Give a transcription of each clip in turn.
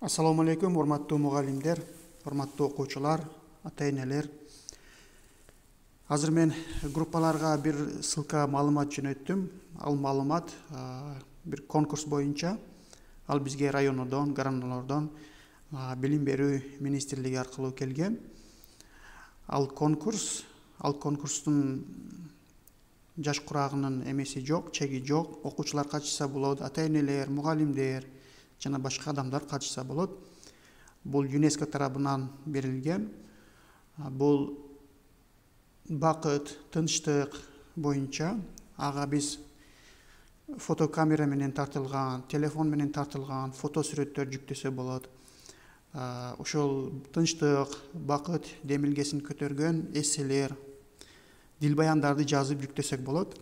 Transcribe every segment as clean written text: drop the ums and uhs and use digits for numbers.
Assalamu alaikum, урматтуу мугалимдер, урматтуу окуучулар, ата-энелер. Азыр мен группаларга бир ссылка маалымат жөнөттүм. Ал маалымат бир конкурс боюнча, ал бизге районодон, гаранолордон билим берүү министрлиги аркылуу келген. Ал конкурстун жаш курагынын эмеси жок, чеги жок. Окуучулар катышса болот, ата-энелер, мугалимдер жана башка адамдар катышса болот. Бул ЮНЕСКО тарабынан берилген. Бул бакыт, тынчтык боюнча. Ага биз фотокамера менен тартылган, телефон менен тартылган фото сүрөттөр жүктөсө болот. Ошол тынчтык, бакыт демилгесин көтөргөн эсселер, дилбаяндарды жазып жүктөсөк болот.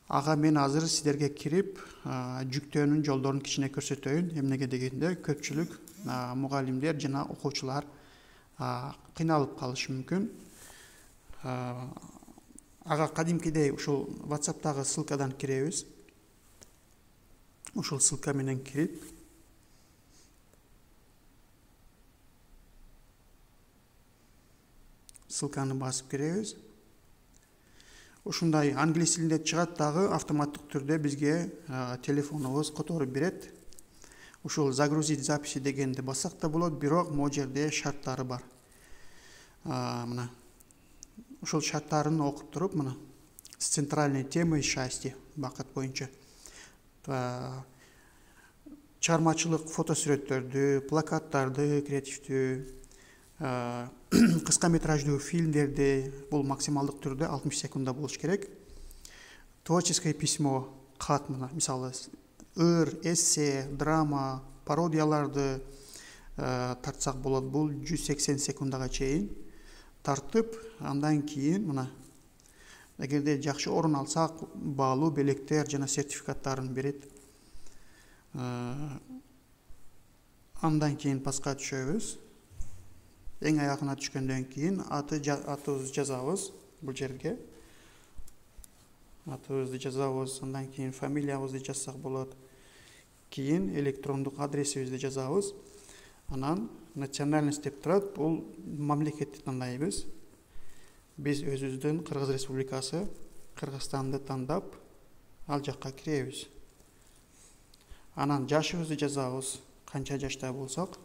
Ага мен азыр сиздерге кирип, жүктөөнүн жолдорун кичине көрсөтөйүн. Эмнеге дегенде көпчүлүк мугалимдер жана окуучулар кыйналып калышы мүмкүн. Ага кадимкидей ушул WhatsApp'тагы ссылкадан киребиз. Ушул ссылка менен кирип ссылканы басып киребиз. Ушундай англис тилинде чыгат, дагы автоматтык түрдө бизге телефонубуз которуп берет. Ушул загрузить записи дегенди бассак да болот, бирок могу жерде шарттары бар. Мына ушул шарттарын окуп туруп, мына с центральной темой счастья бакыт боюнча чыгармачылык фото сүрөттөрдү, плакаттарды креативдүү, кыска метраждуу фильмдерди, бул максималдык түрдө 60 секундда болуш керек. Творческое письмо, кат, мына мисалы ыр, эссе, драма, пародияларды тартсак болот. Бул 180 секундага чейин тартып, андан кийин мына эгерде жакшы орун алсак, баалуу белектер жана сертификаттарын берет. Андан кийин паска түшөбүз. Эң аягына түшкөндөн кийин атыбызды жазабыз бул жерге. Атыбызды жазабыз, андан кийин фамилиябызды жазсак болот. Кийин электрондук адресибизди жазабыз. Анан национальность деп турат, бул мамлекетти тандайбыз. Биз өзүбүздүн Кыргыз Республикасы, Кыргызстанды тандап, ал жакка киребиз. Анан жашыбызды жазабыз, канча жашта болсок.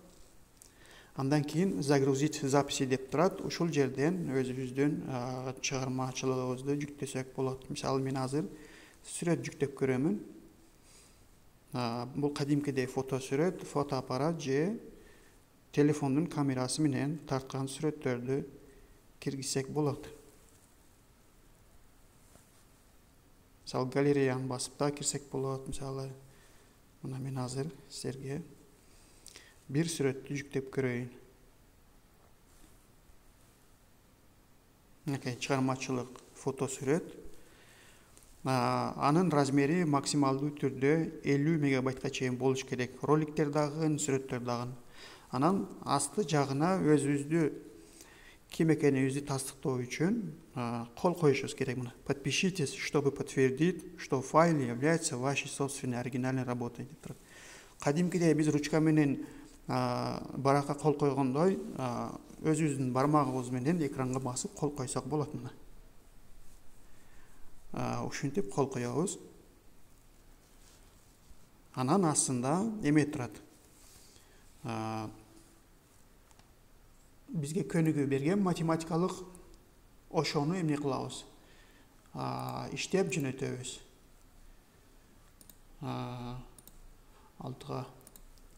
Андан кийин загрузить записи деп турат. Ушул жерден өзүбүздүн чыгармачылыгыбызды жүктөсөк болот. Мисалы мен азыр сүрөт жүктөп көрөмүн. Бул кадимкидей фото сүрөт, фотоаппарат же телефондун камерасы менен тарткан сүрөттөрдү киргизсек болот. Мисалы галереяны басып да кирсек болот. Мисалы мына мен азыр силерге бир сүрөттү жүктөп көрөйүн. Мынакей чыгармачылык фото сүрөт. Анын размери максималдуу түрдө 50 мегабайтка чейин болуш керек. Роликтер дагы, сүрөттөр дагы. Анан асты жагына өзүбүздү ким экенибизди тастыктоо үчүн кол коюшубуз керек. Мына подпишитесь, чтобы подтвердить, что файл является вашей собственной оригинальной работой деп турат. Кадимкидей биз ручка менен баракка кол койгондой, өзүбүздүн бармагыбыз менен экранга басып кол койсок болот. Мына ушинтип кол коебуз. Анан астында эме турат. Бизге көнүгүү берген математикалык ошону эмне кылабыз? Иштеп жөнөтөбүз. Алтыга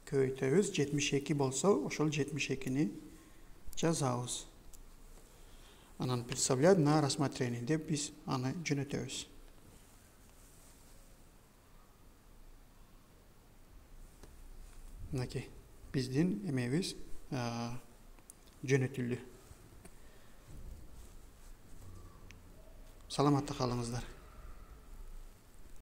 көбөйтөбүз. 72 болсо, ошол 72-ни жазабыз. Анан представлять на рассмотрение деп биз аны жөнөтөбүз. Мынакей биздин эмебиз жөнөтүлдү. Саламатта калыңыздар.